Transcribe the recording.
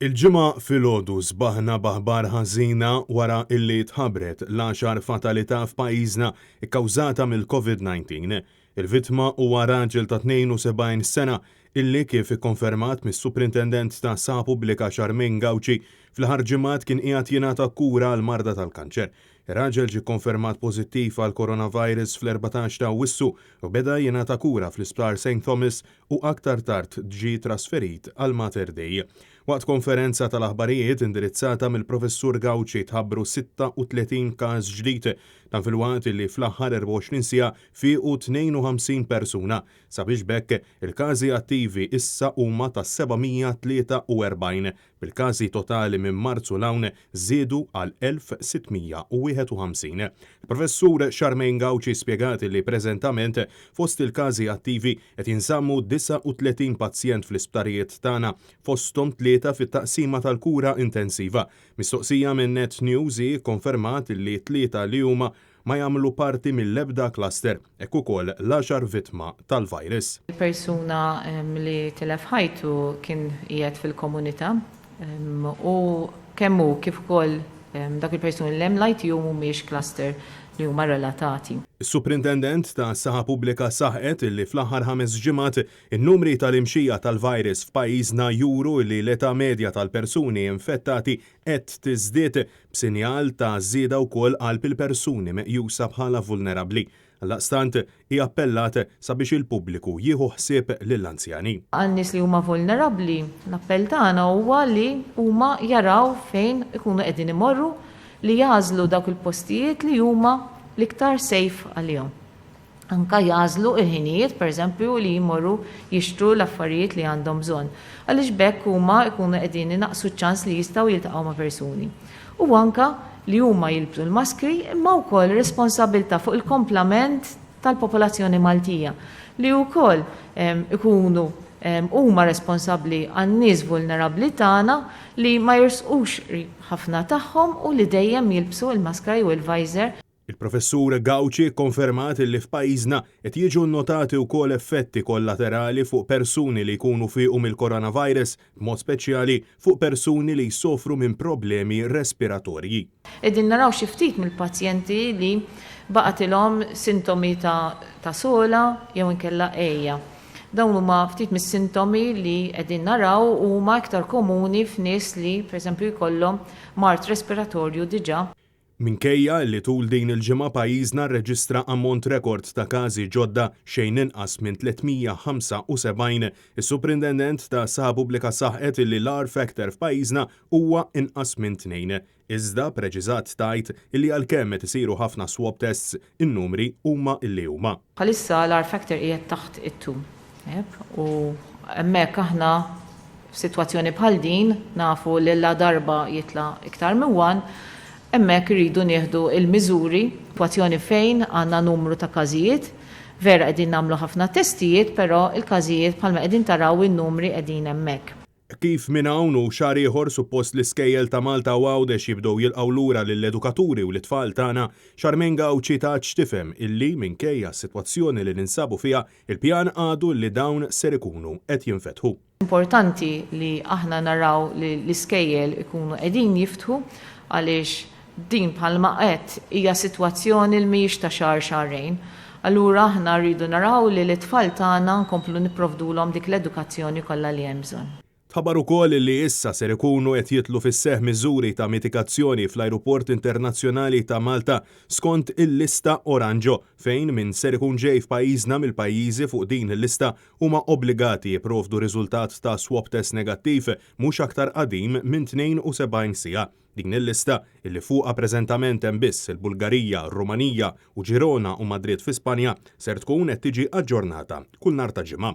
Il-ġimgħa filgħodu sbaħna b'aħbar ħażina wara illi tħabbret l-10 fatalità f'pajjiżna ikkawżata mill-COVID-19. Il-vittma huwa raġel ta' 72 sena illi kif ikkonfermat mis-Suprintendent ta' Saħħa Pubblika Charmaine Gauci fl-aħħar ġimgħat kien qiegħed jingħata kura għal marda tal-kanċer. Ir-raġel ġie kkonfermat pożittiv għal coronavirus fl-14 ta' Awwissu u beda jingħata kura fl-Isptar St. Thomas u aktar tard ġie trasferit għal Mater Dei. Waqt konferenza tal-aħbarijiet indirizzata mill-Professur Gauci tħabbru 36 każ ġdid ta' filwaqt li fl-aħħar 24 siegħa fiequ 52 persuna sabiex bekk il-każi attivi issa huma ta' 743 bil-każi totali minn Marzu l-hawn żiedu għal 1651. Il-Professur Charmaine Gauci spjegat li preżentament fost il-każi attivi qed jinżammu 39 pazjent fl-isptarijiet tagħna fosthom tlieta fit-taqsima tal-kura intensiva. Mistoqsija minn Net News konfermat li tlieta li huma ma jagħmlu parti mill-ebda cluster hekk ukoll l-10 vittma tal-virus. Il-persuna li tilef ħajtu kien qiegħed fil-komunità u kemm hu kif ukoll dak il-persuni li hemm lajt mhumiex cluster li huma relatati. Is-Suprintendent ta' Saħħa Pubblika saħqet illi fl-aħħar 5 ġimgħat in-numri tal-imxija tal-virus f'pajjiżna juru li l-età medja tal-persuni infettati qed tiżdied b'sinjal ta' żieda wkoll qalb il-persuni meqjusa bħala vulnerabbli. Għaldaqstant hija appellat sabiex il-pubbliku jieħu ħsieb lill-anzjani. Għan-nies li huma vulnerabbli, l-appell tagħna huwa li huma jaraw fejn ikunu qegħdin imorru li jażlu dawk il-postijiet li huma l-iktar safe għalihom. Anka jażlu il-ħinijiet pereżempju li jmorru jixtru l-affarijiet li għandhom bżonn. Għaliex bekk huma jkunu qegħdin inaqsu ċ-ċans li jistgħu jiltaqgħu ma' persuni. U anka li huma jilbsu l-maskri imma wkoll responsabilità fuq il-komplament tal-popolazzjoni Maltija li wkoll ikunu huma responsabbli għan-nies vulnerabbli tagħna li ma jirsqux ħafna tagħhom u li dejjem jilbsu l-maskra jew il-visor. Il-Professur Gauci konfermat li f'pajjiżna qed jiġu nnotati wkoll effetti kollaterali fuq persuni li jkunu fiequ mill-coronavirus, b'mod speċjali fuq persuni li jsofru minn problemi respiratorji. Qegħdin naraw xi ftit mill-pazjenti li baqgħetilhom sintomi ta' sola jew inkella ejja. Dawn huma ftit mis-sintomi li qegħdin naraw huma iktar komuni f'nies li pereżempju jkollhom mart respiratorju diġà. Minkejja li tul din il-ġimgħa pajjiżna rreġistra ammont rekord ta' każi ġodda xejn inqas minn 375, is-Suprintendent ta' Saħħa Pubblika saħqet li l-R factor f'pajjiżna huwa inqas minn 2. Iżda preċiżat tajt illi għalkemm qed isiru ħafna swab tests in-numri huma illi huma. Bħalissa l-R factor qiegħed taħt it-2. U hemmhekk aħna f'sitwazzjoni bħal din nafu li la darba jitla' iktar minn 1. Hemmhekk iridu nieħdu l-miżuri f'sitwazzjoni fejn għandna numru ta' każijiet, vera qegħdin nagħmlu ħafna testijiet, però l-każijiet bħalma qegħdin taraw in-numri qegħdin hemmhekk. Kif minn hawn u xahar ieħor suppost l-iskejjel ta' Malta u Għawdex jibdew jilqgħu lura lill-edukaturi u l-itfal tagħna, Charmaine Gauci tat tifhem illi minkejja s-sitwazzjoni li ninsabu fiha il-pjan għadu li dawn ser ikunu qed jinfetħu. Importanti li aħna naraw li l-iskejjel ikunu qegħdin jiftħu għaliex din bħalma qed hija sitwazzjoni li mhijiex ta' xarejn. Allura aħna rridu naraw li l-itfal tagħna nkomplu nipprovdulhom dik l-edukazzjoni kollha li hemm bżonn. Tħabbar ukoll li issa ser ikunu qed jitlu fis-seħħ miżuri ta' mitigazzjoni fl-Ajruport Internazzjonali ta' Malta skont il-lista Oranġo fejn min ser ikun ġej f'pajjiżna mill-pajjiżi fuq din il-lista huma obbligati jipprovdu riżultat ta' swab test negattiv mhux aktar qadim minn 72 siegħa. Din il-lista illi fuqha preżentament hemm biss il-Bulgarija, Rumanija u Ġirona u Madrid fi Spanja ser tkun qed tiġi aġġornata kull nhar ta' ġimgħa.